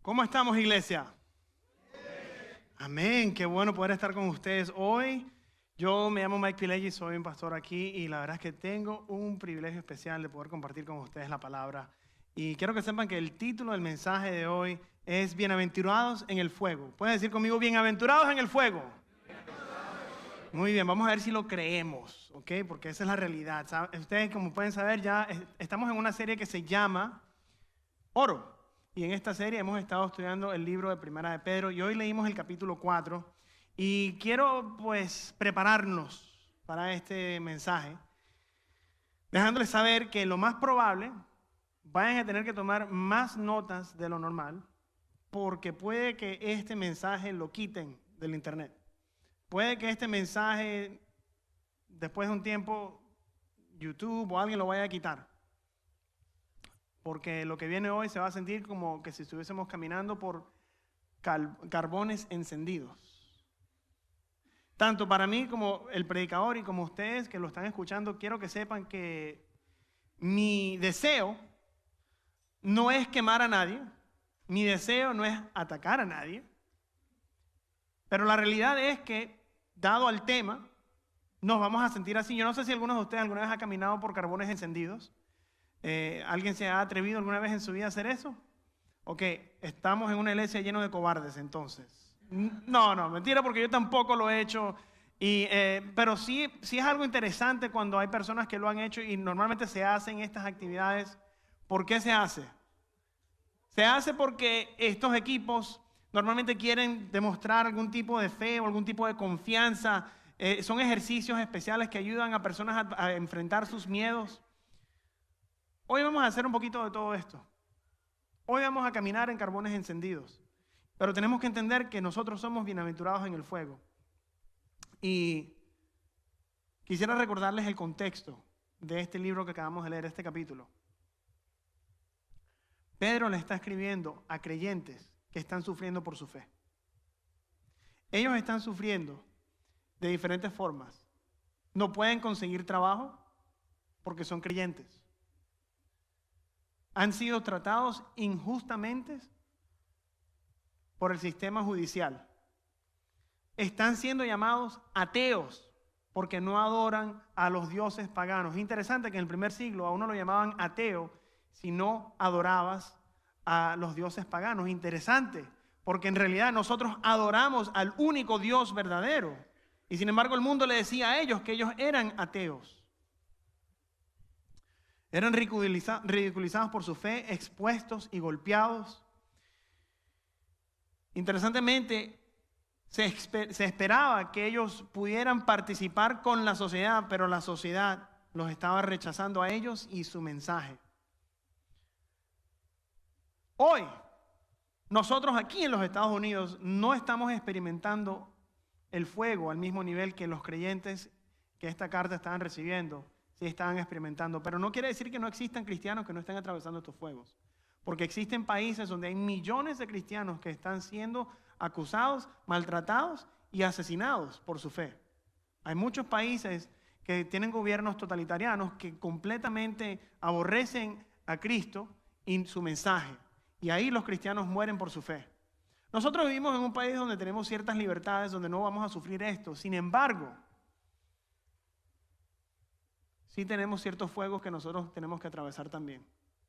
¿Cómo estamos, iglesia? Amén, qué bueno poder estar con ustedes hoy. Yo me llamo Mike Pileggi, soy un pastor aquí y la verdad es que tengo un privilegio especial de poder compartir con ustedes la palabra. Y quiero que sepan que el título del mensaje de hoy es Bienaventurados en el fuego. ¿Pueden decir conmigo, bienaventurados en el fuego? Muy bien, vamos a ver si lo creemos, ¿ok? Porque esa es la realidad. Ustedes, como pueden saber, ya estamos en una serie que se llama Oro. Y en esta serie hemos estado estudiando el libro de Primera de Pedro y hoy leímos el capítulo 4 y quiero pues prepararnos para este mensaje, dejándoles saber que lo más probable vayan a tener que tomar más notas de lo normal porque puede que este mensaje lo quiten del internet. Puede que este mensaje, después de un tiempo, YouTube o alguien lo vaya a quitar. Porque lo que viene hoy se va a sentir como que si estuviésemos caminando por carbones encendidos. Tanto para mí como el predicador y como ustedes que lo están escuchando, quiero que sepan que mi deseo no es quemar a nadie, mi deseo no es atacar a nadie, pero la realidad es que, dado al tema, nos vamos a sentir así. Yo no sé si algunos de ustedes alguna vez ha caminado por carbones encendidos. ¿Alguien se ha atrevido alguna vez en su vida a hacer eso? Ok, estamos en una iglesia llena de cobardes entonces. No, mentira, porque yo tampoco lo he hecho. Pero sí es algo interesante cuando hay personas que lo han hecho y normalmente se hacen estas actividades. ¿Por qué se hace? Se hace porque estos equipos normalmente quieren demostrar algún tipo de fe o algún tipo de confianza. Son ejercicios especiales que ayudan a personas a enfrentar sus miedos. Hoy vamos a hacer un poquito de todo esto. Hoy vamos a caminar en carbones encendidos. Pero tenemos que entender que nosotros somos bienaventurados en el fuego. Y quisiera recordarles el contexto de este libro que acabamos de leer, este capítulo. Pedro le está escribiendo a creyentes que están sufriendo por su fe. Ellos están sufriendo de diferentes formas. No pueden conseguir trabajo porque son creyentes. Han sido tratados injustamente por el sistema judicial. Están siendo llamados ateos porque no adoran a los dioses paganos. Es interesante que en el primer siglo a uno lo llamaban ateo si no adorabas a los dioses paganos. Interesante, porque en realidad nosotros adoramos al único Dios verdadero. Y sin embargo el mundo le decía a ellos que ellos eran ateos. Eran ridiculizados por su fe, expuestos y golpeados. Interesantemente, se esperaba que ellos pudieran participar con la sociedad, pero la sociedad los estaba rechazando a ellos y su mensaje. Hoy, nosotros aquí en los Estados Unidos no estamos experimentando el fuego al mismo nivel que los creyentes que esta carta estaban recibiendo. Sí estaban experimentando, pero no quiere decir que no existan cristianos que no estén atravesando estos fuegos, porque existen países donde hay millones de cristianos que están siendo acusados, maltratados y asesinados por su fe. Hay muchos países que tienen gobiernos totalitarianos que completamente aborrecen a Cristo y su mensaje, y ahí los cristianos mueren por su fe. Nosotros vivimos en un país donde tenemos ciertas libertades, donde no vamos a sufrir esto. Sin embargo, sí tenemos ciertos fuegos que nosotros tenemos que atravesar también.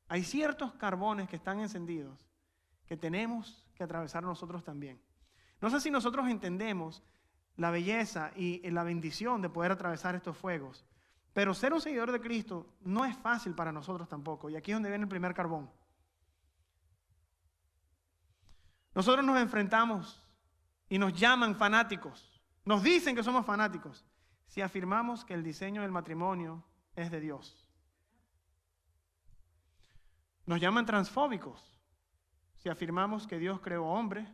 Hay ciertos carbones que están encendidos que tenemos que atravesar nosotros también. No sé si nosotros entendemos la belleza y la bendición de poder atravesar estos fuegos, pero ser un seguidor de Cristo no es fácil para nosotros tampoco. Y aquí es donde viene el primer carbón. Nosotros nos enfrentamos y nos llaman fanáticos. Nos dicen que somos fanáticos si afirmamos que el diseño del matrimonio es de Dios. Nos llaman transfóbicos si afirmamos que Dios creó hombre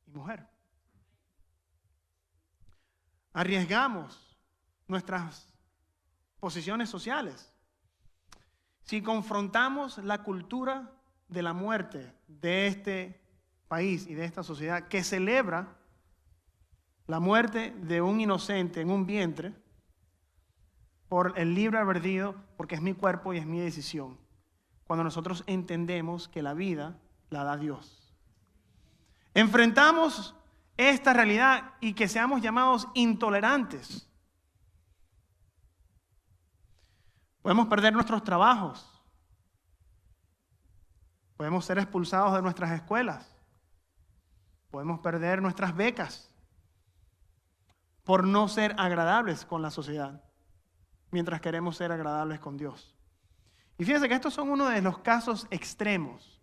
y mujer. Arriesgamos nuestras posiciones sociales si confrontamos la cultura de la muerte de este país y de esta sociedad que celebra la muerte de un inocente en un vientre por el libre albedrío, porque es mi cuerpo y es mi decisión. Cuando nosotros entendemos que la vida la da Dios. Enfrentamos esta realidad y que seamos llamados intolerantes. Podemos perder nuestros trabajos. Podemos ser expulsados de nuestras escuelas. Podemos perder nuestras becas por no ser agradables con la sociedad, mientras queremos ser agradables con Dios. Y fíjense que estos son uno de los casos extremos,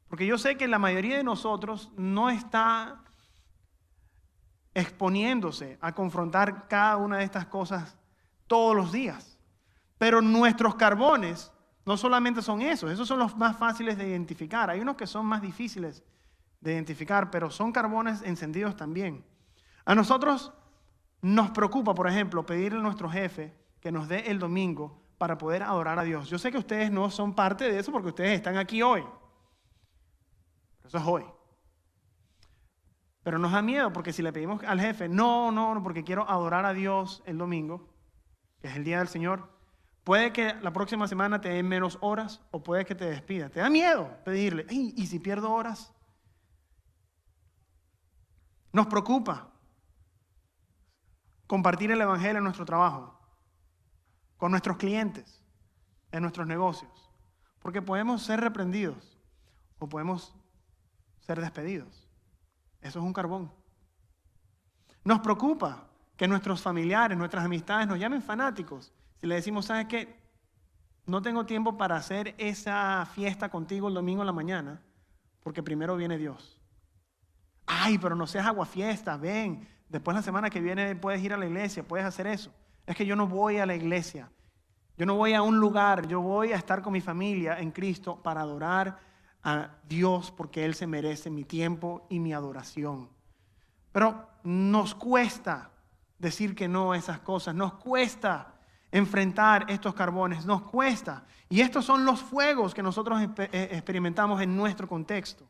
porque yo sé que la mayoría de nosotros no está exponiéndose a confrontar cada una de estas cosas todos los días. Pero nuestros carbones no solamente son esos son los más fáciles de identificar. Hay unos que son más difíciles de identificar, pero son carbones encendidos también. A nosotros nos preocupa, por ejemplo, pedirle a nuestro jefe que nos dé el domingo para poder adorar a Dios. Yo sé que ustedes no son parte de eso porque ustedes están aquí hoy. Eso es hoy. Pero nos da miedo porque si le pedimos al jefe, no, porque quiero adorar a Dios el domingo, que es el día del Señor, puede que la próxima semana te den menos horas o puede que te despida. Te da miedo pedirle, ¿y si pierdo horas? Nos preocupa compartir el evangelio en nuestro trabajo, con nuestros clientes, en nuestros negocios, porque podemos ser reprendidos o podemos ser despedidos. Eso es un carbón. Nos preocupa que nuestros familiares, nuestras amistades nos llamen fanáticos. Si le decimos, ¿sabes qué? No tengo tiempo para hacer esa fiesta contigo el domingo en la mañana, porque primero viene Dios. Ay, pero no seas aguafiesta, ven. Después la semana que viene puedes ir a la iglesia, puedes hacer eso. Es que yo no voy a la iglesia. Yo no voy a un lugar, yo voy a estar con mi familia en Cristo para adorar a Dios porque Él se merece mi tiempo y mi adoración. Pero nos cuesta decir que no a esas cosas, nos cuesta enfrentar estos carbones, nos cuesta. Y estos son los fuegos que nosotros experimentamos en nuestro contexto.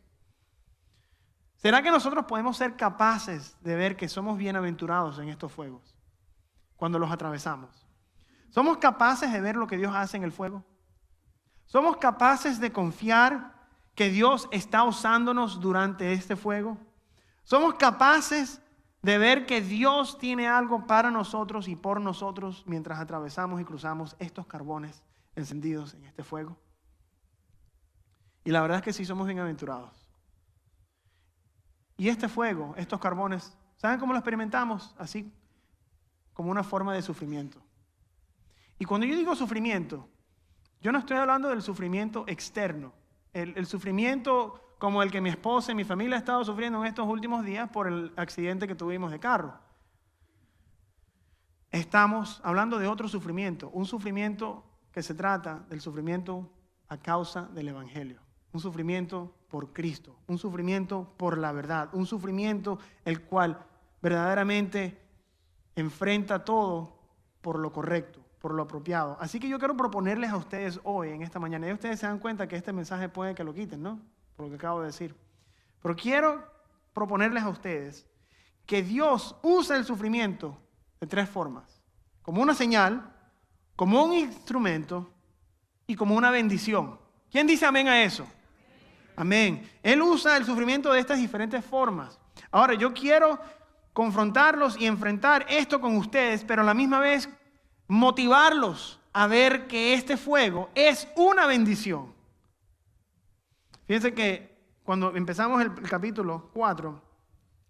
¿Será que nosotros podemos ser capaces de ver que somos bienaventurados en estos fuegos cuando los atravesamos? ¿Somos capaces de ver lo que Dios hace en el fuego? ¿Somos capaces de confiar que Dios está usándonos durante este fuego? ¿Somos capaces de ver que Dios tiene algo para nosotros y por nosotros mientras atravesamos y cruzamos estos carbones encendidos en este fuego? Y la verdad es que sí somos bienaventurados. Y este fuego, estos carbones, ¿saben cómo lo experimentamos? Así como una forma de sufrimiento. Y cuando yo digo sufrimiento, yo no estoy hablando del sufrimiento externo. El sufrimiento como el que mi esposa y mi familia ha estado sufriendo en estos últimos días por el accidente que tuvimos de carro. Estamos hablando de otro sufrimiento, un sufrimiento que se trata del sufrimiento a causa del Evangelio. Un sufrimiento por Cristo, un sufrimiento por la verdad, un sufrimiento el cual verdaderamente enfrenta todo por lo correcto, por lo apropiado. Así que yo quiero proponerles a ustedes hoy, en esta mañana, y ustedes se dan cuenta que este mensaje puede que lo quiten, ¿no? Por lo que acabo de decir. Pero quiero proponerles a ustedes que Dios usa el sufrimiento de tres formas. Como una señal, como un instrumento y como una bendición. ¿Quién dice amén a eso? Amén. Él usa el sufrimiento de estas diferentes formas. Ahora, yo quiero confrontarlos y enfrentar esto con ustedes, pero a la misma vez motivarlos a ver que este fuego es una bendición. Fíjense que cuando empezamos el capítulo 4,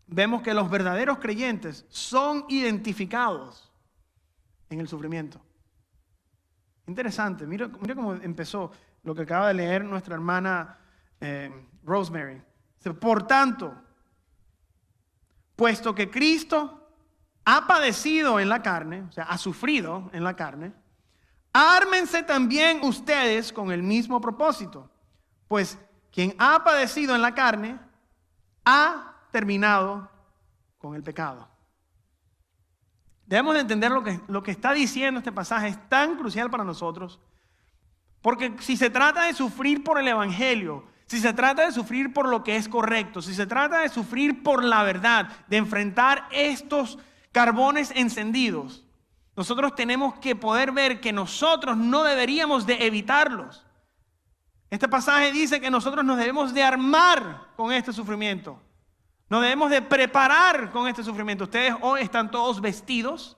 vemos que los verdaderos creyentes son identificados en el sufrimiento. Interesante, mira cómo empezó lo que acaba de leer nuestra hermana Rosemary. Por tanto, puesto que Cristo ha padecido en la carne, o sea, ha sufrido en la carne, ármense también ustedes con el mismo propósito, pues quien ha padecido en la carne ha terminado con el pecado. Debemos de entender lo que está diciendo este pasaje es tan crucial para nosotros, porque si se trata de sufrir por el Evangelio, si se trata de sufrir por lo que es correcto, si se trata de sufrir por la verdad, de enfrentar estos carbones encendidos, nosotros tenemos que poder ver que nosotros no deberíamos de evitarlos. Este pasaje dice que nosotros nos debemos de armar con este sufrimiento. Nos debemos de preparar con este sufrimiento. Ustedes hoy están todos vestidos,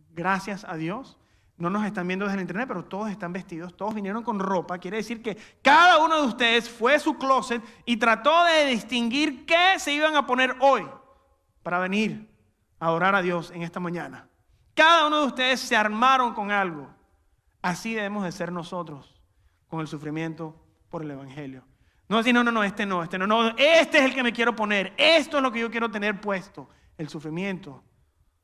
gracias a Dios. No nos están viendo desde el internet, pero todos están vestidos, todos vinieron con ropa. Quiere decir que cada uno de ustedes fue a su closet y trató de distinguir qué se iban a poner hoy para venir a adorar a Dios en esta mañana. Cada uno de ustedes se armaron con algo. Así debemos de ser nosotros con el sufrimiento por el Evangelio. No decir, no, este no, este es el que me quiero poner, esto es lo que yo quiero tener puesto, el sufrimiento.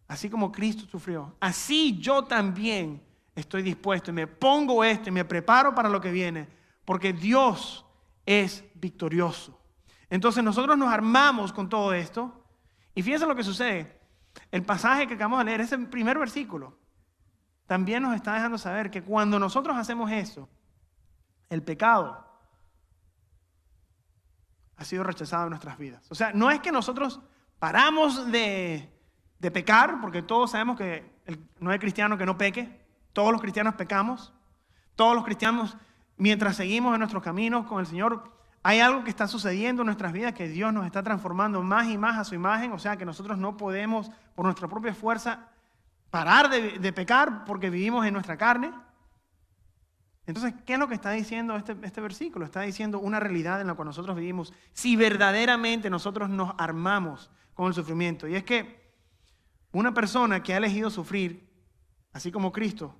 Así como Cristo sufrió, así yo también estoy dispuesto y me pongo esto y me preparo para lo que viene, porque Dios es victorioso. Entonces nosotros nos armamos con todo esto y fíjense lo que sucede. El pasaje que acabamos de leer, ese primer versículo, también nos está dejando saber que cuando nosotros hacemos eso, el pecado ha sido rechazado en nuestras vidas. O sea, no es que nosotros paramos de pecar, porque todos sabemos que no hay cristiano que no peque. Todos los cristianos pecamos. Todos los cristianos, mientras seguimos en nuestros caminos con el Señor, hay algo que está sucediendo en nuestras vidas, que Dios nos está transformando más y más a su imagen. O sea, que nosotros no podemos, por nuestra propia fuerza, parar de pecar porque vivimos en nuestra carne. Entonces, ¿qué es lo que está diciendo este versículo? Está diciendo una realidad en la cual nosotros vivimos si verdaderamente nosotros nos armamos con el sufrimiento. Y es que una persona que ha elegido sufrir, así como Cristo,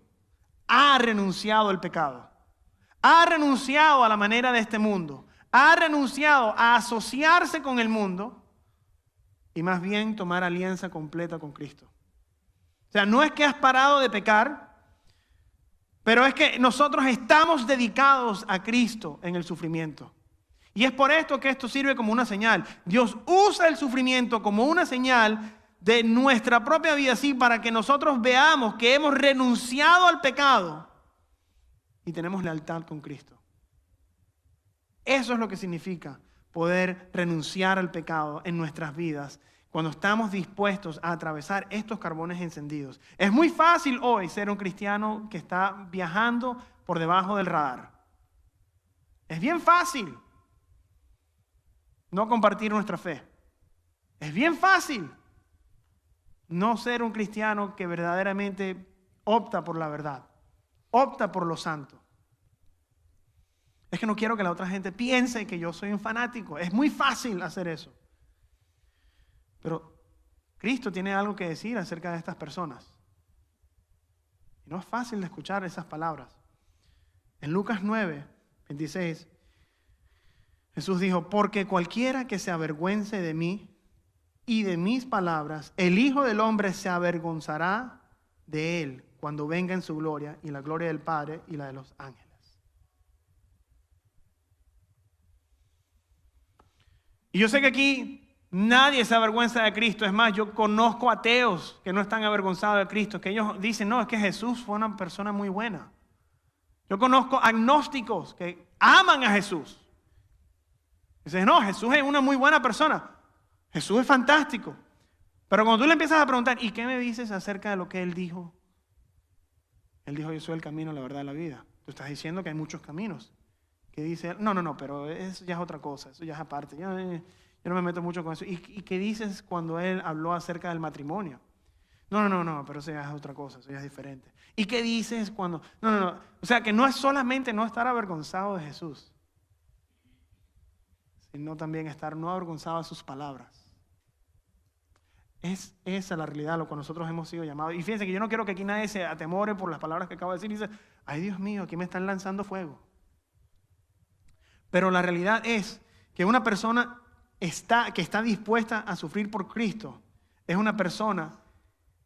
ha renunciado al pecado, ha renunciado a la manera de este mundo, ha renunciado a asociarse con el mundo y más bien tomar alianza completa con Cristo. O sea, no es que has parado de pecar, pero es que nosotros estamos dedicados a Cristo en el sufrimiento. Y es por esto que esto sirve como una señal. Dios usa el sufrimiento como una señal de nuestra propia vida, así para que nosotros veamos que hemos renunciado al pecado y tenemos lealtad con Cristo. Eso es lo que significa poder renunciar al pecado en nuestras vidas cuando estamos dispuestos a atravesar estos carbones encendidos. Es muy fácil hoy ser un cristiano que está viajando por debajo del radar. Es bien fácil no compartir nuestra fe. Es bien fácil no ser un cristiano que verdaderamente opta por la verdad, opta por lo santo. Es que no quiero que la otra gente piense que yo soy un fanático. Es muy fácil hacer eso. Pero Cristo tiene algo que decir acerca de estas personas. Y no es fácil de escuchar esas palabras. En Lucas 9, 26, Jesús dijo, porque cualquiera que se avergüence de mí y de mis palabras, el Hijo del Hombre se avergonzará de él cuando venga en su gloria y la gloria del Padre y la de los ángeles. Y yo sé que aquí nadie se avergüenza de Cristo. Es más, yo conozco ateos que no están avergonzados de Cristo, que ellos dicen, no, es que Jesús fue una persona muy buena. Yo conozco agnósticos que aman a Jesús. Dicen, no, Jesús es una muy buena persona. Jesús es fantástico. Pero cuando tú le empiezas a preguntar, ¿y qué me dices acerca de lo que Él dijo? Él dijo, yo soy el camino, la verdad y la vida. Tú estás diciendo que hay muchos caminos. Que dice Él, no, pero eso ya es otra cosa, eso ya es aparte. Yo no me meto mucho con eso. ¿Y qué dices cuando Él habló acerca del matrimonio? No, pero eso ya es otra cosa, eso ya es diferente. ¿Y qué dices cuando...? No. O sea, que no es solamente no estar avergonzado de Jesús, sino también estar no avergonzado de sus palabras. Es esa la realidad, lo que nosotros hemos sido llamados. Y fíjense que yo no quiero que aquí nadie se atemore por las palabras que acabo de decir y dice, ay Dios mío, aquí me están lanzando fuego. Pero la realidad es que una persona que está dispuesta a sufrir por Cristo es una persona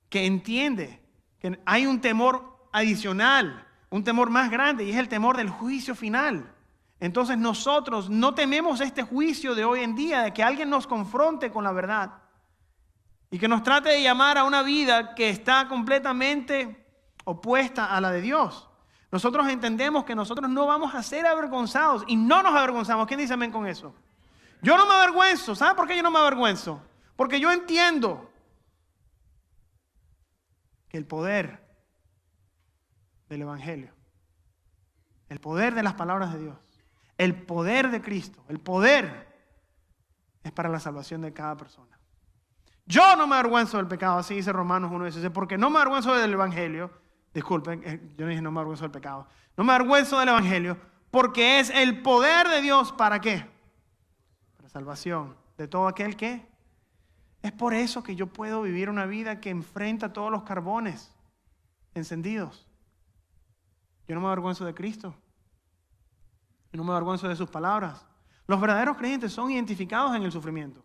que entiende que hay un temor adicional, un temor más grande, y es el temor del juicio final. Entonces nosotros no tememos este juicio de hoy en día, de que alguien nos confronte con la verdad y que nos trate de llamar a una vida que está completamente opuesta a la de Dios. Nosotros entendemos que nosotros no vamos a ser avergonzados y no nos avergonzamos. ¿Quién dice amén con eso? Yo no me avergüenzo. ¿Sabe por qué yo no me avergüenzo? Porque yo entiendo que el poder del Evangelio, el poder de las palabras de Dios, el poder de Cristo, el poder es para la salvación de cada persona. Yo no me avergüenzo del pecado, así dice Romanos 1:16, porque no me avergüenzo del evangelio. Disculpen, yo no dije no me avergüenzo del pecado. No me avergüenzo del evangelio porque es el poder de Dios, ¿para qué? Para salvación de todo aquel que. Es por eso que yo puedo vivir una vida que enfrenta todos los carbones encendidos. Yo no me avergüenzo de Cristo. Yo no me avergüenzo de sus palabras. Los verdaderos creyentes son identificados en el sufrimiento.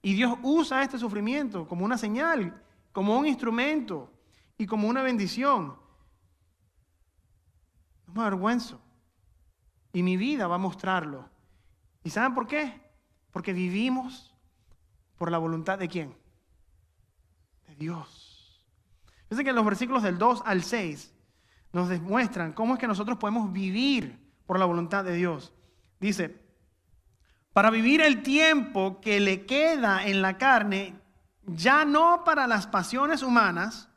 Y Dios usa este sufrimiento como una señal, como un instrumento y como una bendición. No me avergüenzo. Y mi vida va a mostrarlo. ¿Y saben por qué? Porque vivimos por la voluntad de ¿quién? De Dios. Fíjense que los versículos del 2 al 6 nos demuestran cómo es que nosotros podemos vivir por la voluntad de Dios. Dice, para vivir el tiempo que le queda en la carne, ya no para las pasiones humanas,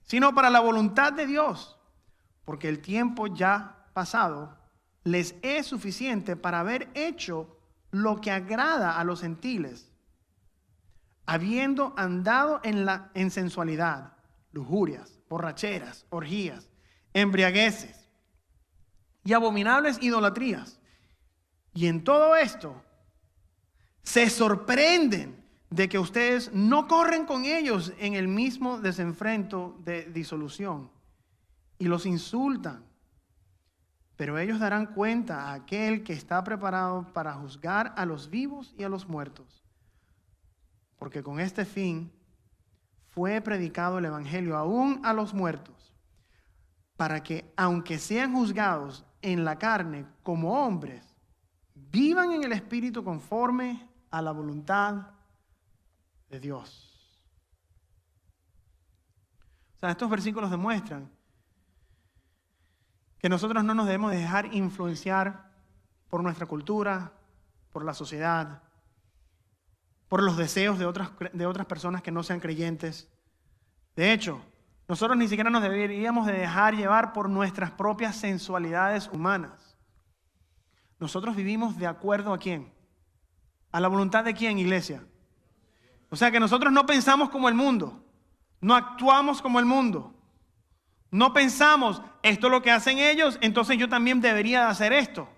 sino para la voluntad de Dios, porque el tiempo ya pasado les es suficiente para haber hecho lo que agrada a los gentiles, habiendo andado en sensualidad, lujurias, borracheras, orgías, embriagueces y abominables idolatrías. Y en todo esto se sorprenden de que ustedes no corren con ellos en el mismo desenfreno de disolución y los insultan. Pero ellos darán cuenta a aquel que está preparado para juzgar a los vivos y a los muertos. Porque con este fin fue predicado el evangelio aún a los muertos, para que, aunque sean juzgados en la carne como hombres, vivan en el Espíritu conforme a la voluntad de Dios. O sea, estos versículos demuestran que nosotros no nos debemos dejar influenciar por nuestra cultura, por la sociedad, por los deseos de otras personas que no sean creyentes. De hecho, nosotros ni siquiera nos deberíamos de dejar llevar por nuestras propias sensualidades humanas. Nosotros vivimos de acuerdo ¿a quién? ¿A la voluntad de quién, iglesia? O sea que nosotros no pensamos como el mundo, no actuamos como el mundo. No pensamos, esto es lo que hacen ellos, entonces yo también debería de hacer esto.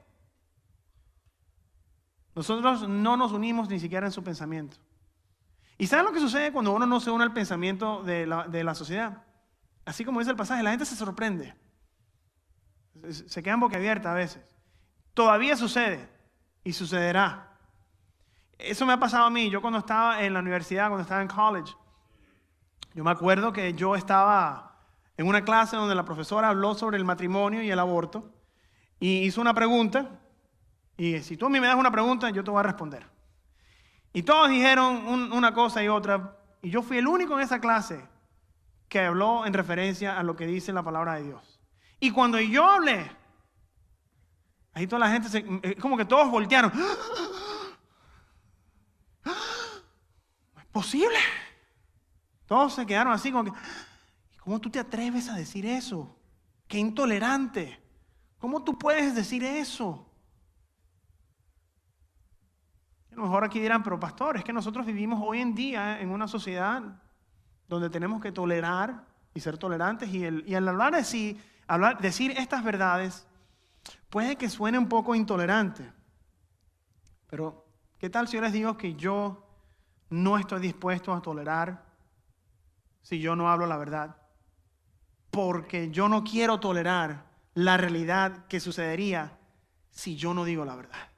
Nosotros no nos unimos ni siquiera en su pensamiento. ¿Y saben lo que sucede cuando uno no se une al pensamiento de la sociedad? Así como dice el pasaje, la gente se sorprende. Se quedan boquiabierta a veces. Todavía sucede y sucederá. Eso me ha pasado a mí. Yo cuando estaba en la universidad, cuando estaba en college, yo me acuerdo que yo estaba en una clase donde la profesora habló sobre el matrimonio y el aborto y hizo una pregunta, y si tú a mí me das una pregunta, yo te voy a responder. Y todos dijeron una cosa y otra, y yo fui el único en esa clase que habló en referencia a lo que dice la palabra de Dios. Y cuando yo hablé, ahí toda la gente, como que todos voltearon. ¿No es posible? Todos se quedaron así como que, ¿cómo tú te atreves a decir eso? ¡Qué intolerante! ¿Cómo tú puedes decir eso? A lo mejor aquí dirán, pero pastor, es que nosotros vivimos hoy en día en una sociedad donde tenemos que tolerar y ser tolerantes, y al hablar así, decir estas verdades, puede que suene un poco intolerante. Pero, ¿qué tal si yo les digo que yo no estoy dispuesto a tolerar si yo no hablo la verdad? Porque yo no quiero tolerar la realidad que sucedería si yo no digo la verdad.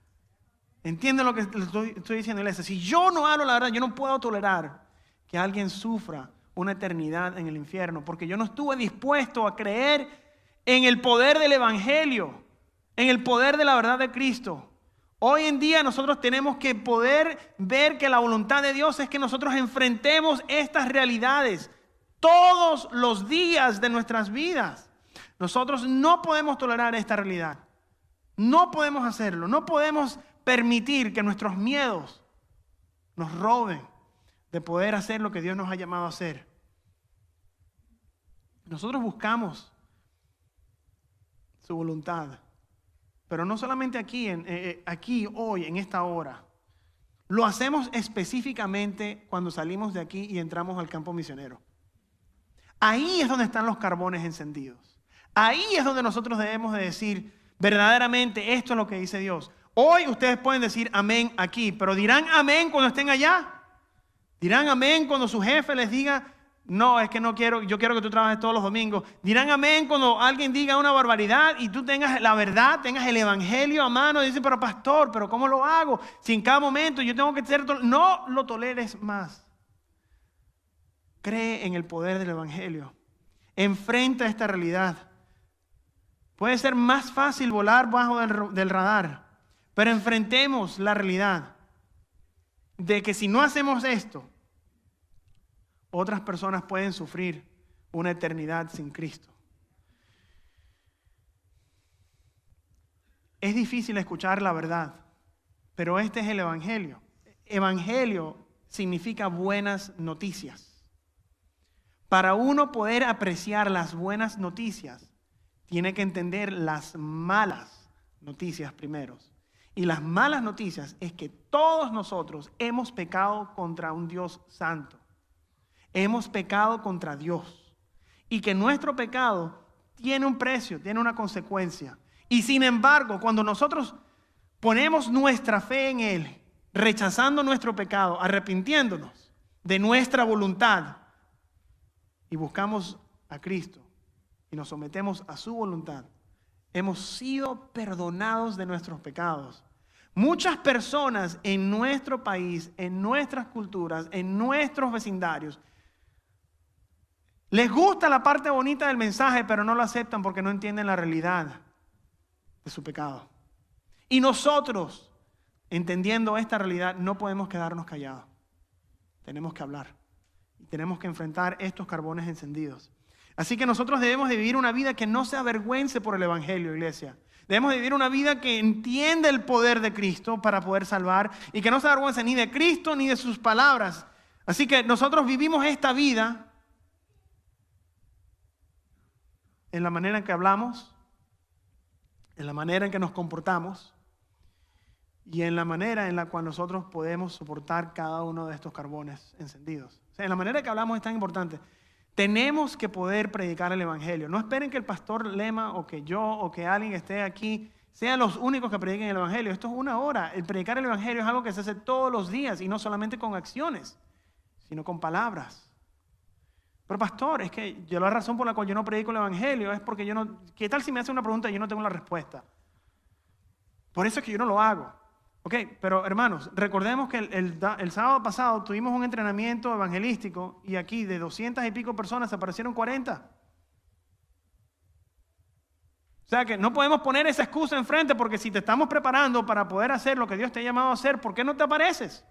¿Entienden lo que estoy diciendo, iglesia? Si yo no hablo la verdad, yo no puedo tolerar que alguien sufra una eternidad en el infierno, porque yo no estuve dispuesto a creer en el poder del evangelio, en el poder de la verdad de Cristo. Hoy en día nosotros tenemos que poder ver que la voluntad de Dios es que nosotros enfrentemos estas realidades todos los días de nuestras vidas. Nosotros no podemos tolerar esta realidad. No podemos hacerlo. No podemos permitir que nuestros miedos nos roben de poder hacer lo que Dios nos ha llamado a hacer. Nosotros buscamos su voluntad, pero no solamente aquí, aquí hoy, en esta hora. lo hacemos específicamente cuando salimos de aquí y entramos al campo misionero. Ahí es donde están los carbones encendidos. Ahí es donde nosotros debemos de decir, verdaderamente esto es lo que dice Dios. Hoy ustedes pueden decir amén aquí, pero dirán amén cuando estén allá. Dirán amén cuando su jefe les diga, no, es que no quiero, yo quiero que tú trabajes todos los domingos. Dirán amén cuando alguien diga una barbaridad y tú tengas la verdad, tengas el evangelio a mano y dices, pero pastor, ¿pero cómo lo hago? Si en cada momento yo tengo que ser, no lo toleres más. Cree en el poder del evangelio. Enfrenta esta realidad. Puede ser más fácil volar bajo del radar, pero enfrentemos la realidad de que si no hacemos esto, otras personas pueden sufrir una eternidad sin Cristo. Es difícil escuchar la verdad, pero este es el evangelio. Evangelio significa buenas noticias. Para uno poder apreciar las buenas noticias, tiene que entender las malas noticias primero. Y las malas noticias es que todos nosotros hemos pecado contra un Dios santo. Hemos pecado contra Dios. Y que nuestro pecado tiene un precio, tiene una consecuencia. Y sin embargo, cuando nosotros ponemos nuestra fe en Él, rechazando nuestro pecado, arrepintiéndonos de nuestra voluntad y buscamos a Cristo y nos sometemos a su voluntad, hemos sido perdonados de nuestros pecados. Muchas personas en nuestro país, en nuestras culturas, en nuestros vecindarios, les gusta la parte bonita del mensaje, pero no lo aceptan porque no entienden la realidad de su pecado. Y nosotros, entendiendo esta realidad, no podemos quedarnos callados. Tenemos que hablar. Y tenemos que enfrentar estos carbones encendidos. Así que nosotros debemos de vivir una vida que no se avergüence por el evangelio, iglesia. Debemos de vivir una vida que entiende el poder de Cristo para poder salvar y que no se avergüence ni de Cristo ni de sus palabras. Así que nosotros vivimos esta vida en la manera en que hablamos, en la manera en que nos comportamos y en la manera en la cual nosotros podemos soportar cada uno de estos carbones encendidos. O sea, en la manera en que hablamos es tan importante. Tenemos que poder predicar el evangelio. No esperen que el pastor Lema o que yo o que alguien esté aquí sean los únicos que prediquen el evangelio. Esto es una hora. El predicar el evangelio es algo que se hace todos los días y no solamente con acciones, sino con palabras. Pero pastor, es que yo la razón por la cual yo no predico el evangelio es porque yo no... ¿Qué tal si me hace una pregunta y yo no tengo la respuesta? Por eso es que yo no lo hago. Ok, pero hermanos, recordemos que el sábado pasado tuvimos un entrenamiento evangelístico y aquí de 200 y pico personas aparecieron 40. O sea que no podemos poner esa excusa enfrente porque si te estamos preparando para poder hacer lo que Dios te ha llamado a hacer, ¿por qué no te apareces?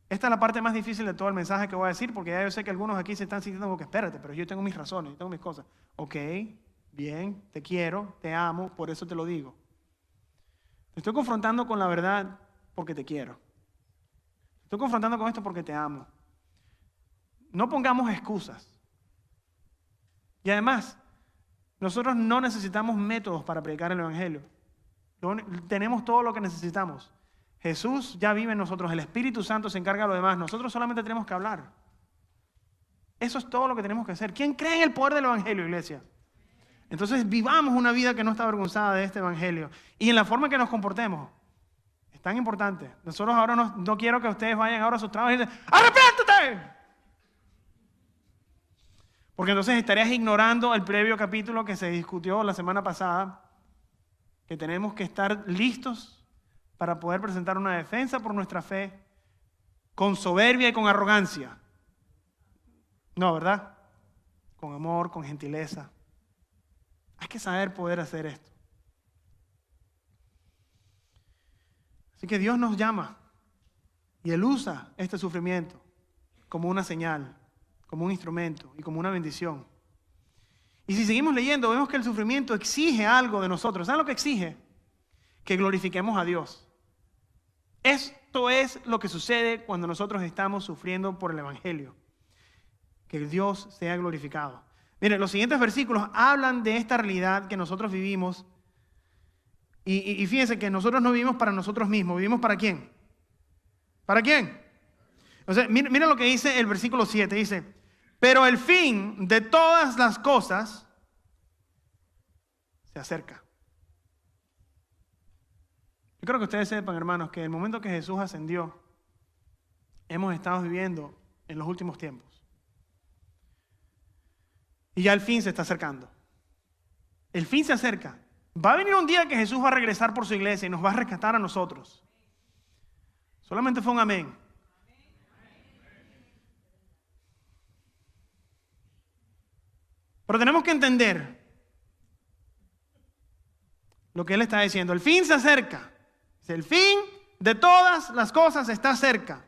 Esta es la parte más difícil de todo el mensaje que voy a decir porque ya yo sé que algunos aquí se están sintiendo como que espérate, pero yo tengo mis razones, yo tengo mis cosas. Ok, bien, te quiero, te amo, por eso te lo digo. Te estoy confrontando con la verdad porque te quiero. Te estoy confrontando con esto porque te amo. No pongamos excusas. Y además, nosotros no necesitamos métodos para predicar el evangelio. Tenemos todo lo que necesitamos. Jesús ya vive en nosotros, el Espíritu Santo se encarga de lo demás. Nosotros solamente tenemos que hablar. Eso es todo lo que tenemos que hacer. ¿Quién cree en el poder del evangelio, iglesia? Entonces vivamos una vida que no está avergonzada de este evangelio. Y en la forma en que nos comportemos. Es tan importante. Nosotros ahora no quiero que ustedes vayan ahora a sus trabajos y dicen ¡arrepiéntete! Porque entonces estarías ignorando el previo capítulo que se discutió la semana pasada. Que tenemos que estar listos para poder presentar una defensa por nuestra fe con soberbia y con arrogancia. No, ¿verdad? Con amor, con gentileza. Hay que saber poder hacer esto. Así que Dios nos llama y Él usa este sufrimiento como una señal, como un instrumento y como una bendición. Y si seguimos leyendo, vemos que el sufrimiento exige algo de nosotros. ¿Saben lo que exige? Que glorifiquemos a Dios. Esto es lo que sucede cuando nosotros estamos sufriendo por el evangelio. Que Dios sea glorificado. Miren, los siguientes versículos hablan de esta realidad que nosotros vivimos. Y fíjense que nosotros no vivimos para nosotros mismos. ¿Vivimos para quién? ¿Para quién? O sea, mira lo que dice el versículo 7. Dice, pero el fin de todas las cosas se acerca. Yo creo que ustedes sepan, hermanos, que el momento que Jesús ascendió, hemos estado viviendo en los últimos tiempos. Y ya el fin se está acercando. El fin se acerca. Va a venir un día que Jesús va a regresar por su iglesia y nos va a rescatar a nosotros. Solamente fue un amén. Pero tenemos que entender lo que Él está diciendo. El fin se acerca. El fin de todas las cosas está cerca.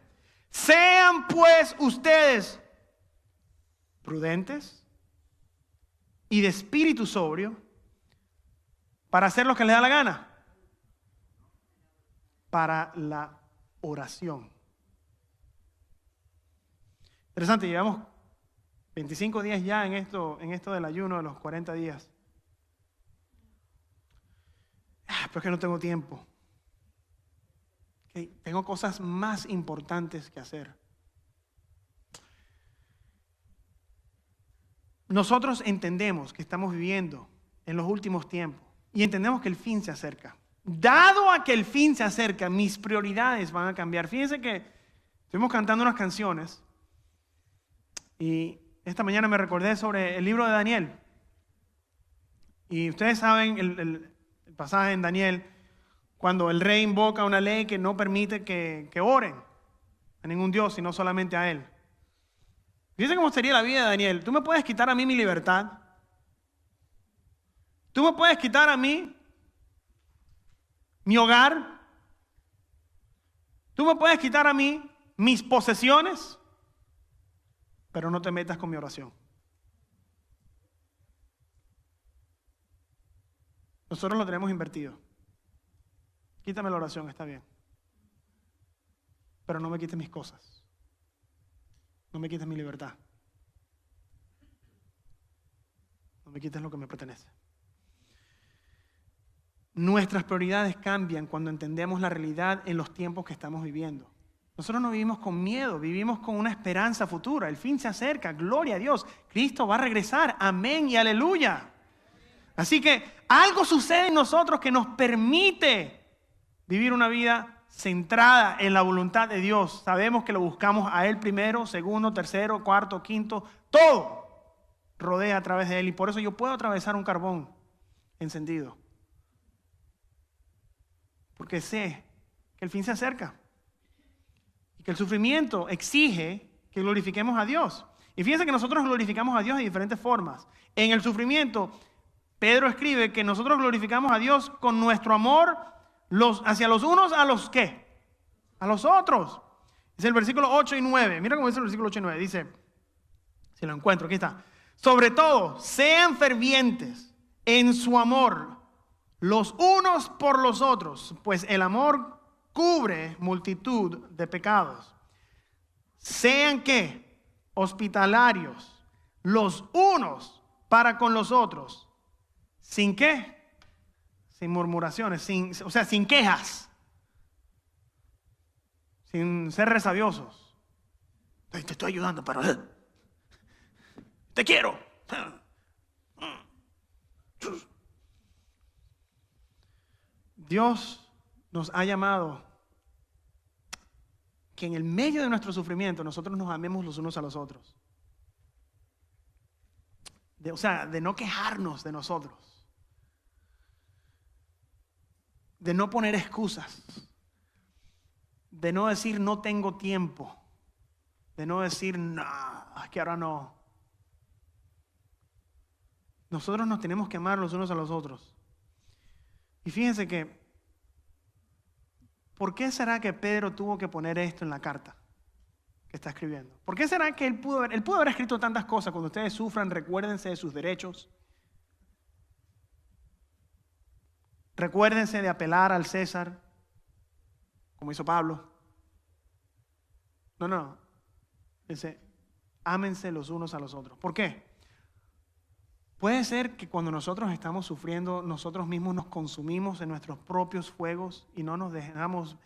Sean pues ustedes prudentes y de espíritu sobrio para hacer lo que les da la gana. Para la oración. Interesante, llevamos 25 días ya en esto del ayuno de los 40 días. Pero es que no tengo tiempo. Tengo cosas más importantes que hacer. Nosotros entendemos que estamos viviendo en los últimos tiempos y entendemos que el fin se acerca. Dado a que el fin se acerca, mis prioridades van a cambiar. Fíjense que estuvimos cantando unas canciones y esta mañana me recordé sobre el libro de Daniel. Y ustedes saben el pasaje en Daniel, cuando el rey invoca una ley que no permite que oren a ningún Dios, sino solamente a Él. Fíjense cómo sería la vida de Daniel. Tú me puedes quitar a mí mi libertad. Tú me puedes quitar a mí mi hogar. Tú me puedes quitar a mí mis posesiones, pero no te metas con mi oración. Nosotros lo tenemos invertido. Quítame la oración, está bien. Pero no me quites mis cosas. No me quites mi libertad. No me quites lo que me pertenece. Nuestras prioridades cambian cuando entendemos la realidad en los tiempos que estamos viviendo. Nosotros no vivimos con miedo, vivimos con una esperanza futura. El fin se acerca, gloria a Dios. Cristo va a regresar, amén y aleluya. Así que algo sucede en nosotros que nos permite vivir una vida centrada en la voluntad de Dios. Sabemos que lo buscamos a Él primero, segundo, tercero, cuarto, quinto. Todo rodea a través de Él. Y por eso yo puedo atravesar un carbón encendido. Porque sé que el fin se acerca. Y que el sufrimiento exige que glorifiquemos a Dios. Y fíjense que nosotros glorificamos a Dios de diferentes formas. En el sufrimiento, Pedro escribe que nosotros glorificamos a Dios con nuestro amor hacia los unos, ¿a los qué? A los otros. Es el versículo 8 y 9. Mira cómo dice el versículo 8 y 9. Dice, si lo encuentro, aquí está. Sobre todo, sean fervientes en su amor los unos por los otros, pues el amor cubre multitud de pecados. Sean ¿qué? Hospitalarios los unos para con los otros. ¿Sin qué? Sin murmuraciones, sin quejas, sin ser resabiosos. Te estoy ayudando, pero te quiero. Dios nos ha llamado que en el medio de nuestro sufrimiento nosotros nos amemos los unos a los otros. De no quejarnos de nosotros. De no poner excusas, de no decir no tengo tiempo, de no decir no, es que ahora no. Nosotros nos tenemos que amar los unos a los otros. Y fíjense que, ¿por qué será que Pedro tuvo que poner esto en la carta que está escribiendo? ¿Por qué será que él pudo haber escrito tantas cosas? Cuando ustedes sufran, recuérdense de sus derechos. Recuérdense de apelar al César, como hizo Pablo. No. Dice, ámense los unos a los otros. ¿Por qué? Puede ser que cuando nosotros estamos sufriendo, nosotros mismos nos consumimos en nuestros propios fuegos y no nos dejamos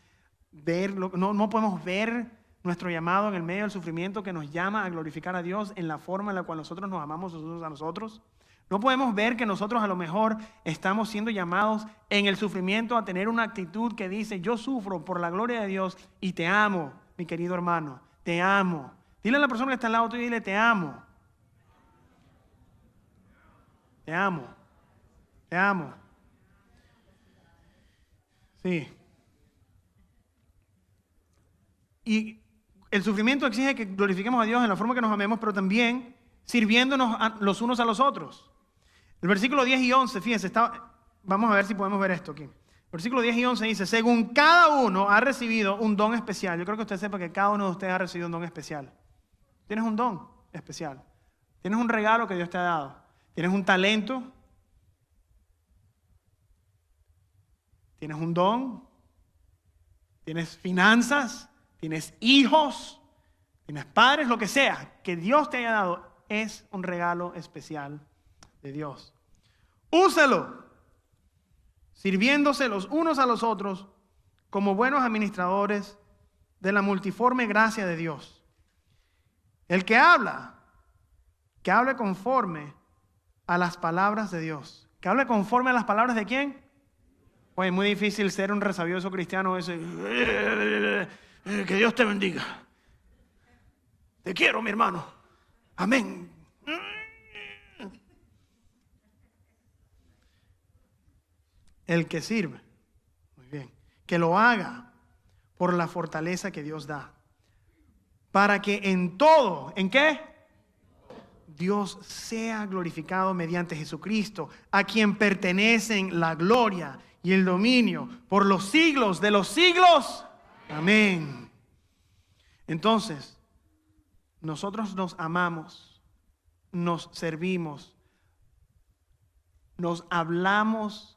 no podemos ver nuestro llamado en el medio del sufrimiento que nos llama a glorificar a Dios en la forma en la cual nosotros nos amamos los unos a nosotros. No podemos ver que nosotros a lo mejor estamos siendo llamados en el sufrimiento a tener una actitud que dice: yo sufro por la gloria de Dios y te amo, mi querido hermano, te amo. Dile a la persona que está al lado tuyo y dile: te amo. Te amo. Te amo. Sí. Y el sufrimiento exige que glorifiquemos a Dios en la forma que nos amemos, pero también sirviéndonos los unos a los otros. El versículo 10 y 11, fíjense, vamos a ver si podemos ver esto aquí. El versículo 10 y 11 dice: según cada uno ha recibido un don especial. Yo creo que usted sepa que cada uno de ustedes ha recibido un don especial. Tienes un don especial. Tienes un regalo que Dios te ha dado. Tienes un talento. Tienes un don. Tienes finanzas. Tienes hijos. Tienes padres, lo que sea que Dios te haya dado es un regalo especial de Dios. Úsalo, sirviéndose los unos a los otros como buenos administradores de la multiforme gracia de Dios. El que habla, que hable conforme a las palabras de Dios. ¿Que hable conforme a las palabras de quién? Oye, es muy difícil ser un resabioso cristiano ese. Que Dios te bendiga. Te quiero, mi hermano. Amén. El que sirve, muy bien, que lo haga por la fortaleza que Dios da, para que en todo, ¿en qué? Dios sea glorificado mediante Jesucristo, a quien pertenecen la gloria y el dominio por los siglos de los siglos. Amén. Entonces, nosotros nos amamos, nos servimos, nos hablamos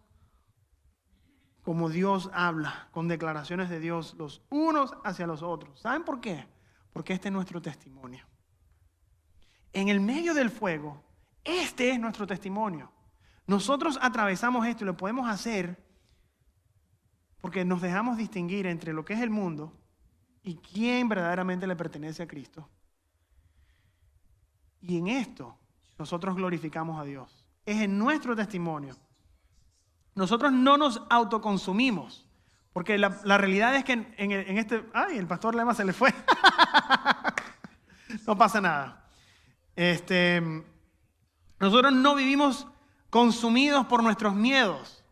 como Dios habla, con declaraciones de Dios, los unos hacia los otros. ¿Saben por qué? Porque este es nuestro testimonio. En el medio del fuego, este es nuestro testimonio. Nosotros atravesamos esto y lo podemos hacer porque nos dejamos distinguir entre lo que es el mundo y quién verdaderamente le pertenece a Cristo. Y en esto nosotros glorificamos a Dios. Es en nuestro testimonio. Nosotros no nos autoconsumimos, porque la realidad es que en este... ¡Ay, el pastor Lema se le fue! No pasa nada. Nosotros no vivimos consumidos por nuestros miedos,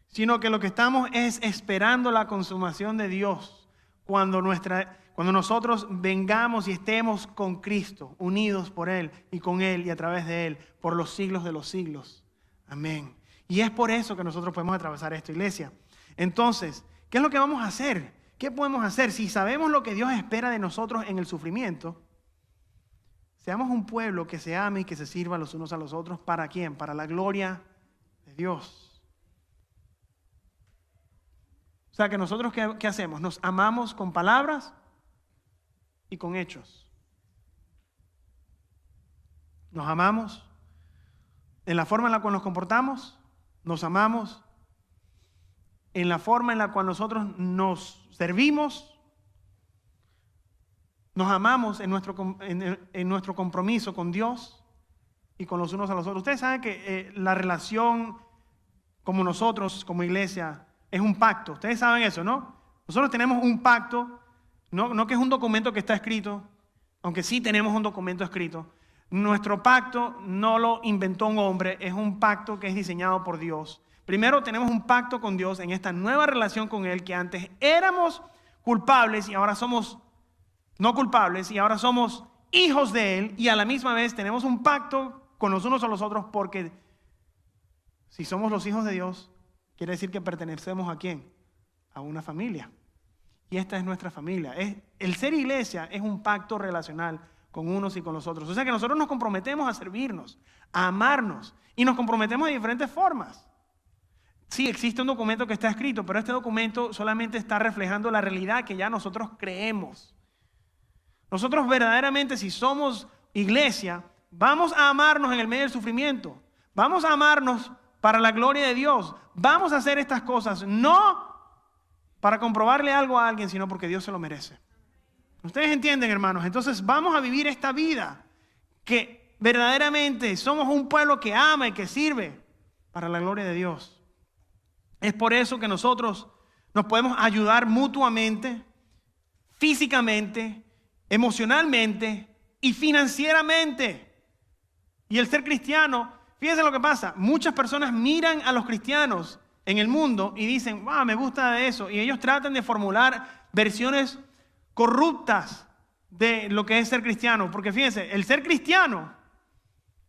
sino que lo que estamos es esperando la consumación de Dios cuando nosotros vengamos y estemos con Cristo, unidos por Él y con Él y a través de Él, por los siglos de los siglos. Amén. Y es por eso que nosotros podemos atravesar esto, iglesia. Entonces, ¿qué es lo que vamos a hacer? ¿Qué podemos hacer? Si sabemos lo que Dios espera de nosotros en el sufrimiento, seamos un pueblo que se ame y que se sirva los unos a los otros. ¿Para quién? Para la gloria de Dios. O sea, que nosotros, ¿qué hacemos? Nos amamos con palabras y con hechos. Nos amamos en la forma en la cual nos comportamos. Nos amamos en la forma en la cual nosotros nos servimos. Nos amamos en nuestro compromiso con Dios y con los unos a los otros. Ustedes saben que la relación como nosotros, como iglesia, es un pacto. Ustedes saben eso, ¿no? Nosotros tenemos un pacto, no que es un documento que está escrito, aunque sí tenemos un documento escrito. Nuestro pacto no lo inventó un hombre, es un pacto que es diseñado por Dios. Primero tenemos un pacto con Dios en esta nueva relación con Él, que antes éramos culpables y ahora somos no culpables y ahora somos hijos de Él, y a la misma vez tenemos un pacto con los unos a los otros, porque si somos los hijos de Dios, quiere decir que pertenecemos ¿a quién? A una familia. Y esta es nuestra familia. El ser iglesia es un pacto relacional con unos y con los otros. O sea que nosotros nos comprometemos a servirnos, a amarnos, y nos comprometemos de diferentes formas. Sí, existe un documento que está escrito, pero este documento solamente está reflejando la realidad que ya nosotros creemos. Nosotros verdaderamente, si somos iglesia, vamos a amarnos en el medio del sufrimiento. Vamos a amarnos para la gloria de Dios. Vamos a hacer estas cosas no para comprobarle algo a alguien, sino porque Dios se lo merece. Ustedes entienden, hermanos. Entonces vamos a vivir esta vida que verdaderamente somos un pueblo que ama y que sirve para la gloria de Dios. Es por eso que nosotros nos podemos ayudar mutuamente, físicamente, emocionalmente y financieramente. Y el ser cristiano, fíjense lo que pasa, muchas personas miran a los cristianos en el mundo y dicen, wow, me gusta eso, y ellos tratan de formular versiones corruptas de lo que es ser cristiano, porque fíjense, el ser cristiano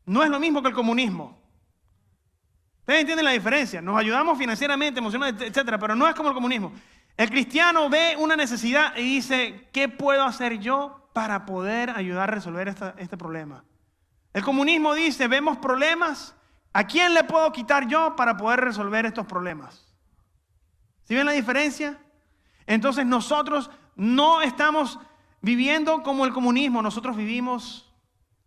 no es lo mismo que el comunismo. Ustedes entienden la diferencia, nos ayudamos financieramente, emocionalmente, etcétera, pero no es como el comunismo. El cristiano ve una necesidad y dice, ¿qué puedo hacer yo para poder ayudar a resolver este problema? El comunismo dice, vemos problemas, ¿a quién le puedo quitar yo para poder resolver estos problemas? ¿Sí ven la diferencia? Entonces nosotros no estamos viviendo como el comunismo, nosotros vivimos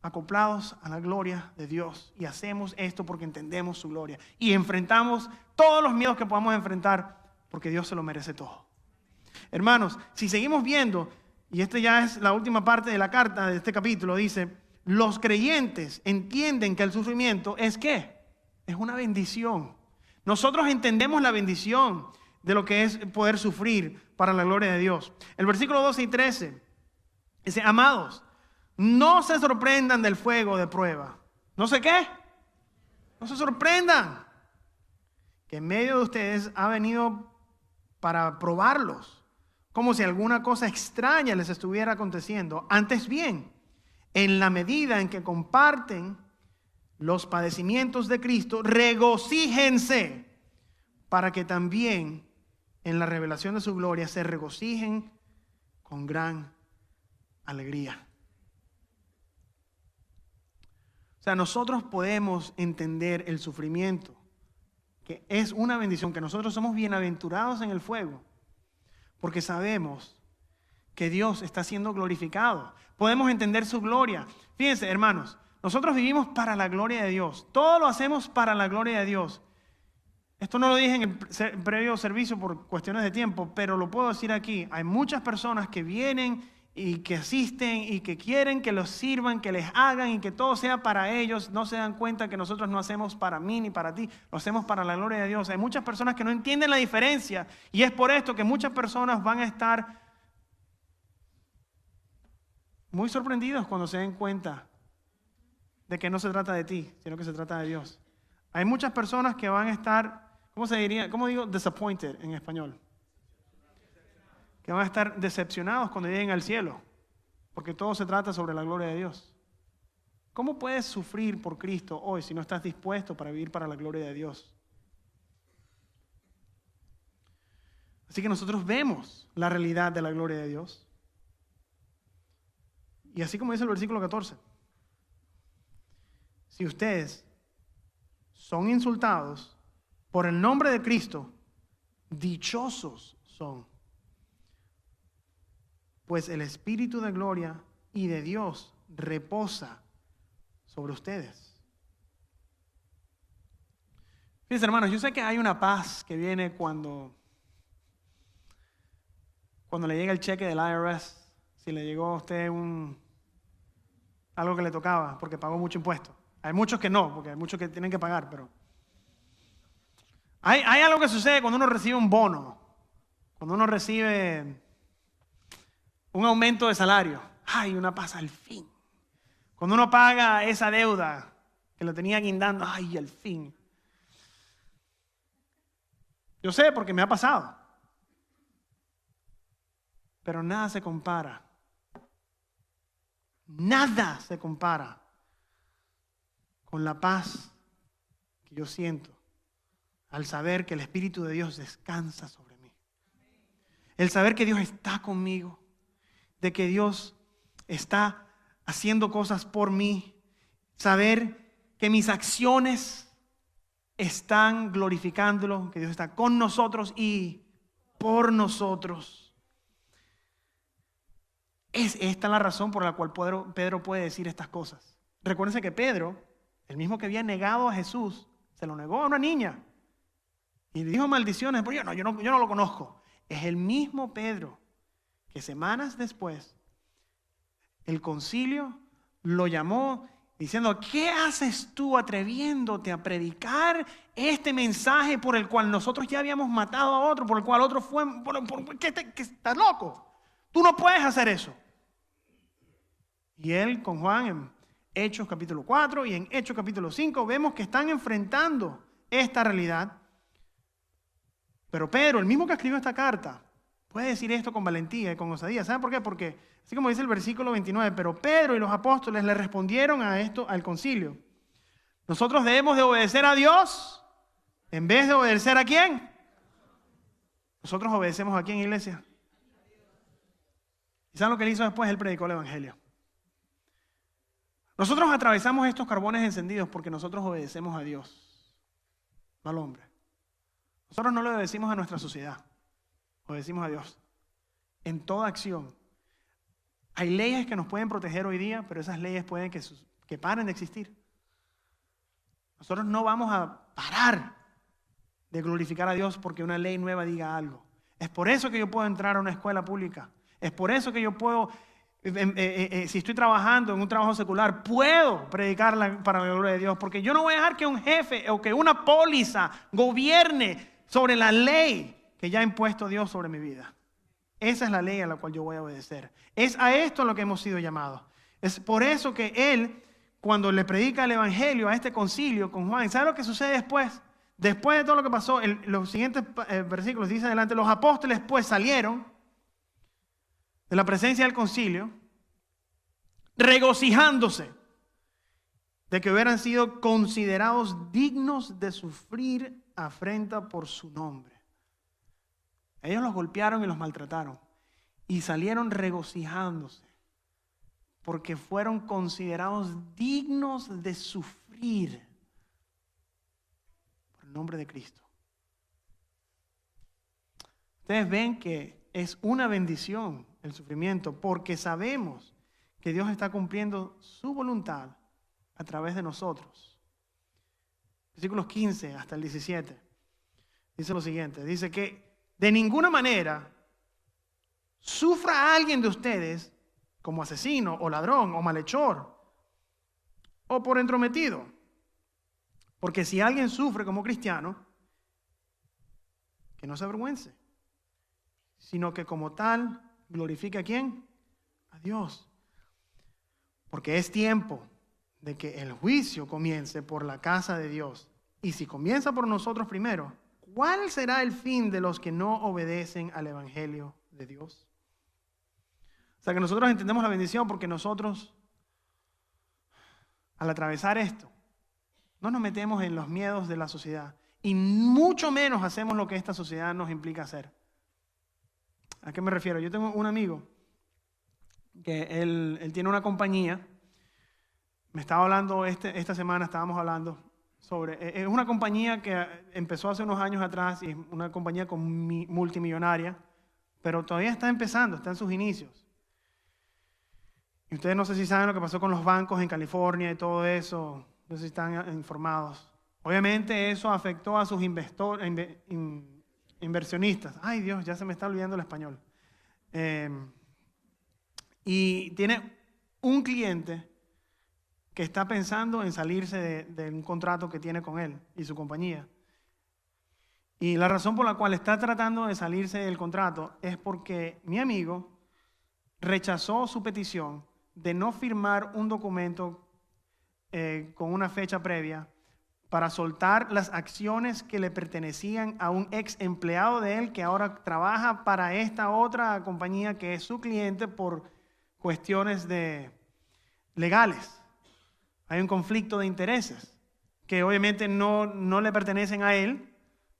acoplados a la gloria de Dios y hacemos esto porque entendemos su gloria y enfrentamos todos los miedos que podamos enfrentar porque Dios se lo merece todo. Hermanos, si seguimos viendo, y esta ya es la última parte de la carta de este capítulo, dice, los creyentes entienden que el sufrimiento es ¿qué? Es una bendición. Nosotros entendemos la bendición de lo que es poder sufrir para la gloria de Dios. El versículo 12 y 13 dice, amados, no se sorprendan del fuego de prueba. ¿No sé qué? No se sorprendan. Que en medio de ustedes ha venido para probarlos, como si alguna cosa extraña les estuviera aconteciendo. Antes bien, en la medida en que comparten los padecimientos de Cristo, regocíjense para que también en la revelación de su gloria se regocijen con gran alegría. O sea, nosotros podemos entender el sufrimiento, que es una bendición, que nosotros somos bienaventurados en el fuego, porque sabemos que Dios está siendo glorificado. Podemos entender su gloria. Fíjense, hermanos, nosotros vivimos para la gloria de Dios. Todo lo hacemos para la gloria de Dios. Esto no lo dije en el previo servicio por cuestiones de tiempo, pero lo puedo decir aquí. Hay muchas personas que vienen y que asisten y que quieren que los sirvan, que les hagan y que todo sea para ellos. No se dan cuenta que nosotros no hacemos para mí ni para ti, lo hacemos para la gloria de Dios. Hay muchas personas que no entienden la diferencia y es por esto que muchas personas van a estar muy sorprendidos cuando se den cuenta de que no se trata de ti, sino que se trata de Dios. Hay muchas personas que van a estar, ¿cómo se diría? ¿Cómo digo disappointed en español? Que van a estar decepcionados cuando lleguen al cielo, porque todo se trata sobre la gloria de Dios. ¿Cómo puedes sufrir por Cristo hoy si no estás dispuesto para vivir para la gloria de Dios? Así que nosotros vemos la realidad de la gloria de Dios. Y así como dice el versículo 14, si ustedes son insultados por el nombre de Cristo, dichosos son, pues el Espíritu de gloria y de Dios reposa sobre ustedes. Fíjense, hermanos, yo sé que hay una paz que viene cuando le llega el cheque del IRS, si le llegó a usted algo que le tocaba porque pagó mucho impuesto. Hay muchos que no, porque hay muchos que tienen que pagar, pero hay algo que sucede cuando uno recibe un bono, cuando uno recibe un aumento de salario. Ay, una paz al fin. Cuando uno paga esa deuda que lo tenía guindando, ay, al fin. Yo sé porque me ha pasado. Pero nada se compara. Nada se compara con la paz que yo siento al saber que el Espíritu de Dios descansa sobre mí. El saber que Dios está conmigo, de que Dios está haciendo cosas por mí, saber que mis acciones están glorificándolo, que Dios está con nosotros y por nosotros. Es esta la razón por la cual Pedro puede decir estas cosas. Recuérdense que Pedro, el mismo que había negado a Jesús, se lo negó a una niña y le dijo maldiciones, pero yo no lo conozco. es el mismo Pedro que semanas después el concilio lo llamó diciendo: ¿qué haces tú atreviéndote a predicar este mensaje por el cual nosotros ya habíamos matado a otro, por el cual otro fue... ¿Qué estás loco? Tú no puedes hacer eso. Y él con Juan en Hechos capítulo 4 y en Hechos capítulo 5 vemos que están enfrentando esta realidad. Pero Pedro, el mismo que escribió esta carta, puede decir esto con valentía y con osadía. ¿Saben por qué? Porque, así como dice el versículo 29, pero Pedro y los apóstoles le respondieron a esto al concilio: nosotros debemos de obedecer a Dios en vez de obedecer ¿a quién? Nosotros obedecemos ¿a quién, iglesia? ¿Y saben lo que él hizo después? Él predicó el evangelio. Nosotros atravesamos estos carbones encendidos porque nosotros obedecemos a Dios, no al hombre. Nosotros no le obedecimos a nuestra sociedad, obedecimos a Dios. En toda acción. Hay leyes que nos pueden proteger hoy día, pero esas leyes pueden que paren de existir. Nosotros no vamos a parar de glorificar a Dios porque una ley nueva diga algo. Es por eso que yo puedo entrar a una escuela pública. Es por eso que yo puedo, si estoy trabajando en un trabajo secular, puedo predicar para la gloria de Dios. Porque yo no voy a dejar que un jefe o que una póliza gobierne sobre la ley que ya ha impuesto Dios sobre mi vida. Esa es la ley a la cual yo voy a obedecer. Es a esto a lo que hemos sido llamados. Es por eso que él, cuando le predica el evangelio a este concilio con Juan, ¿sabe lo que sucede después? Después de todo lo que pasó, los siguientes versículos dice adelante: los apóstoles pues salieron de la presencia del concilio, regocijándose de que hubieran sido considerados dignos de sufrir afrenta por su nombre. Ellos los golpearon y los maltrataron y salieron regocijándose porque fueron considerados dignos de sufrir por el nombre de Cristo. Ustedes ven que es una bendición el sufrimiento porque sabemos que Dios está cumpliendo su voluntad a través de nosotros. Versículos 15 hasta el 17. Dice lo siguiente, dice que de ninguna manera sufra a alguien de ustedes como asesino o ladrón o malhechor o por entrometido. Porque si alguien sufre como cristiano, que no se avergüence, sino que como tal glorifique ¿a quién? A Dios. Porque es tiempo de que el juicio comience por la casa de Dios. Y si comienza por nosotros primero, ¿cuál será el fin de los que no obedecen al evangelio de Dios? O sea que nosotros entendemos la bendición porque nosotros, al atravesar esto, no nos metemos en los miedos de la sociedad y mucho menos hacemos lo que esta sociedad nos implica hacer. ¿A qué me refiero? Yo tengo un amigo que él tiene una compañía. Me estaba hablando, esta semana estábamos hablando sobre, es una compañía que empezó hace unos años atrás y es una compañía multimillonaria, pero todavía está empezando, está en sus inicios. Y ustedes no sé si saben lo que pasó con los bancos en California y todo eso, no sé si están informados. Obviamente eso afectó a sus inversionistas. Ay Dios, ya se me está olvidando el español. Y tiene un cliente que está pensando en salirse de un contrato que tiene con él y su compañía. Y la razón por la cual está tratando de salirse del contrato es porque mi amigo rechazó su petición de no firmar un documento con una fecha previa para soltar las acciones que le pertenecían a un ex empleado de él que ahora trabaja para esta otra compañía que es su cliente por cuestiones legales. Hay un conflicto de intereses que obviamente no le pertenecen a él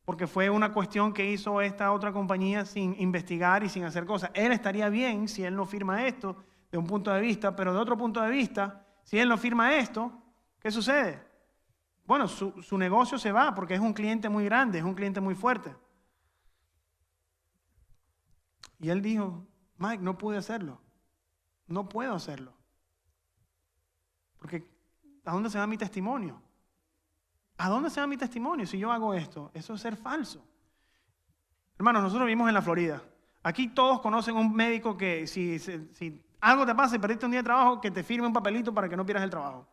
porque fue una cuestión que hizo esta otra compañía sin investigar y sin hacer cosas. Él estaría bien si él no firma esto de un punto de vista, pero de otro punto de vista, si él no firma esto, ¿qué sucede? Bueno, su negocio se va porque es un cliente muy grande, es un cliente muy fuerte. Y él dijo: Mike, no pude hacerlo. No puedo hacerlo. Porque ¿a dónde se va mi testimonio? ¿A dónde se va mi testimonio si yo hago esto? Eso es ser falso. Hermanos, nosotros vivimos en la Florida. Aquí todos conocen un médico que si algo te pasa y perdiste un día de trabajo, que te firme un papelito para que no pierdas el trabajo.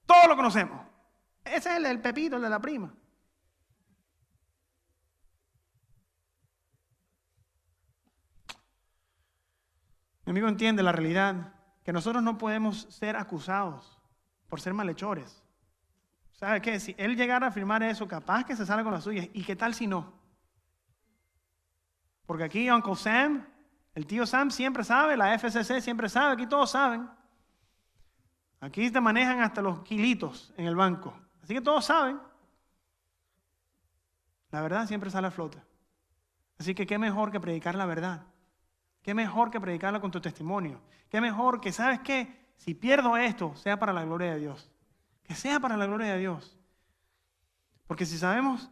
Todos lo conocemos. Ese es el Pepito, el de la prima. Mi amigo entiende la realidad, que nosotros no podemos ser acusados por ser malhechores. ¿Sabe qué? Si él llegara a firmar eso, capaz que se sale con las suyas. ¿Y qué tal si no? Porque aquí Uncle Sam, el tío Sam siempre sabe, la FCC siempre sabe, aquí todos saben. Aquí te manejan hasta los kilitos en el banco. Así que todos saben. La verdad siempre sale a flote. Así que qué mejor que predicar la verdad. Qué mejor que predicarla con tu testimonio. Qué mejor que, ¿sabes qué? Si pierdo esto, sea para la gloria de Dios. Que sea para la gloria de Dios. Porque si sabemos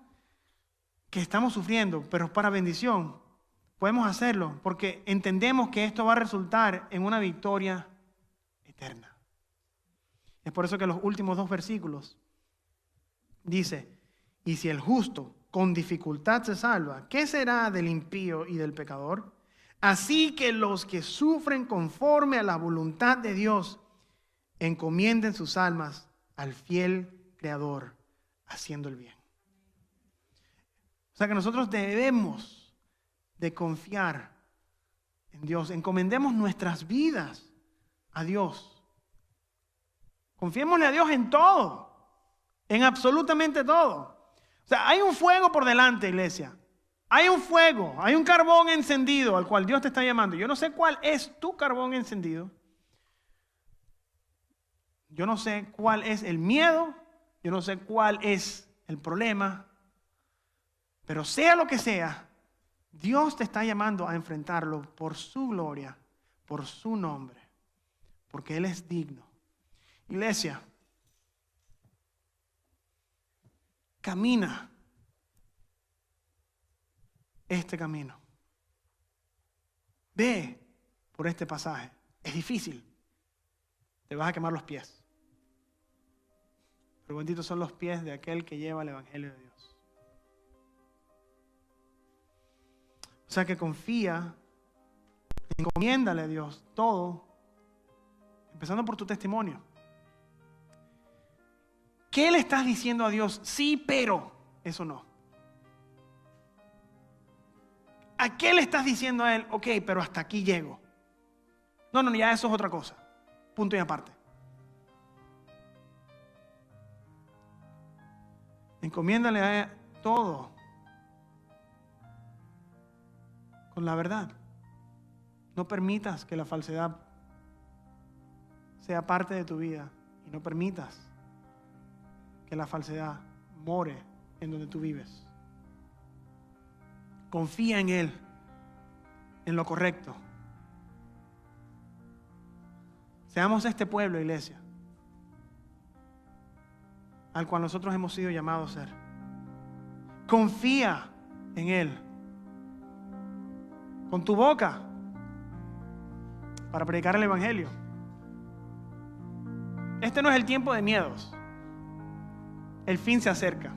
que estamos sufriendo, pero para bendición, podemos hacerlo. Porque entendemos que esto va a resultar en una victoria eterna. Es por eso que los últimos 2 versículos dice, y si el justo con dificultad se salva, ¿qué será del impío y del pecador? Así que los que sufren conforme a la voluntad de Dios, encomienden sus almas al fiel Creador, haciendo el bien. O sea que nosotros debemos de confiar en Dios. Encomendemos nuestras vidas a Dios. Confiémosle a Dios en todo, en absolutamente todo. O sea, hay un fuego por delante, iglesia. Hay un fuego, hay un carbón encendido al cual Dios te está llamando. Yo no sé cuál es tu carbón encendido. Yo no sé cuál es el miedo. Yo no sé cuál es el problema. Pero sea lo que sea, Dios te está llamando a enfrentarlo por su gloria, por su nombre, porque Él es digno. Iglesia, camina este camino. Ve por este pasaje. Es difícil. Te vas a quemar los pies. Pero benditos son los pies de aquel que lleva el Evangelio de Dios. O sea que confía, encomiéndale a Dios todo, empezando por tu testimonio. ¿Qué le estás diciendo a Dios? Sí, pero eso no. ¿A qué le estás diciendo a Él? Ok, pero hasta aquí llego. No, ya eso es otra cosa. Punto y aparte. Encomiéndale a Él todo con la verdad. No permitas que la falsedad sea parte de tu vida y no permitas que la falsedad more en donde tú vives. Confía en Él, en lo correcto. Seamos este pueblo, iglesia, al cual nosotros hemos sido llamados a ser. Confía en Él. Con tu boca, para predicar el Evangelio. Este no es el tiempo de miedos. El fin se acerca.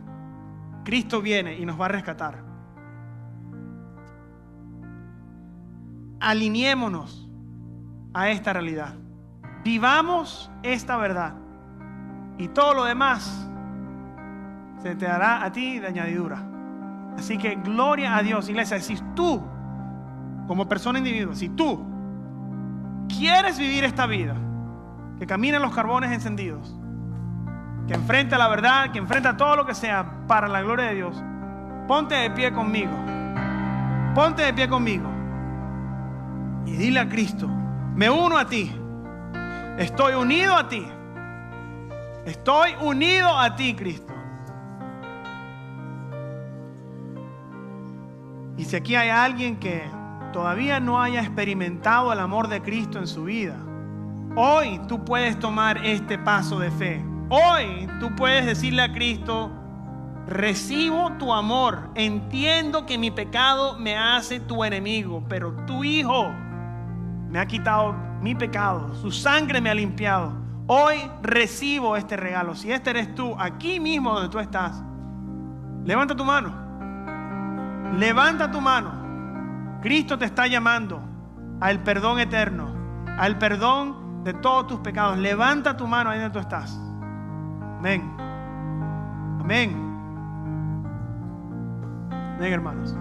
Cristo viene y nos va a rescatar. Alineémonos a esta realidad. Vivamos esta verdad. Y todo lo demás se te dará a ti de añadidura. Así que gloria a Dios, iglesia. Si tú, como persona individual, si tú quieres vivir esta vida, que camina en los carbones encendidos, que enfrenta la verdad, que enfrenta todo lo que sea para la gloria de Dios, ponte de pie conmigo. Ponte de pie conmigo. Y dile a Cristo, me uno a ti. Estoy unido a ti. Estoy unido a ti, Cristo. Y si aquí hay alguien que todavía no haya experimentado el amor de Cristo en su vida, hoy tú puedes tomar este paso de fe. Hoy tú puedes decirle a Cristo, recibo tu amor, entiendo que mi pecado me hace tu enemigo, pero tu Hijo me ha quitado mi pecado, su sangre me ha limpiado. Hoy recibo este regalo. Si este eres tú, aquí mismo donde tú estás, levanta tu mano. Levanta tu mano. Cristo te está llamando al perdón eterno, al perdón de todos tus pecados. Levanta tu mano ahí donde tú estás. Amén. Amén. Amén, hermanos.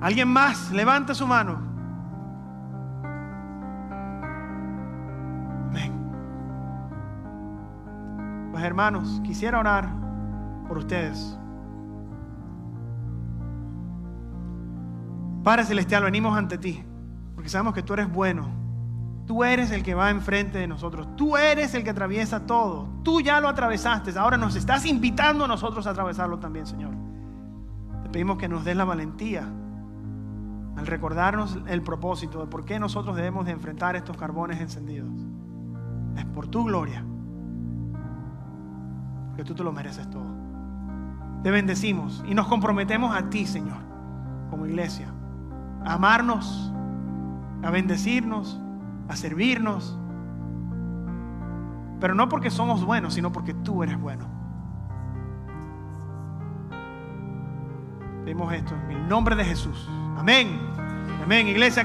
¿Alguien más? Levanta su mano. Amén. Pues hermanos, quisiera orar por ustedes. Padre Celestial, venimos ante ti porque sabemos que tú eres bueno. Tú eres el que va enfrente de nosotros. Tú eres el que atraviesa todo. Tú ya lo atravesaste. Ahora nos estás invitando a nosotros a atravesarlo también, Señor. Te pedimos que nos des la valentía al recordarnos el propósito de por qué nosotros debemos de enfrentar estos carbones encendidos. Es por tu gloria, porque tú te lo mereces todo. Te bendecimos y nos comprometemos a ti, Señor, como iglesia, a amarnos, a bendecirnos, a servirnos, pero no porque somos buenos, sino porque tú eres bueno. Pedimos esto en el nombre de Jesús. Amén. Amén, iglesia.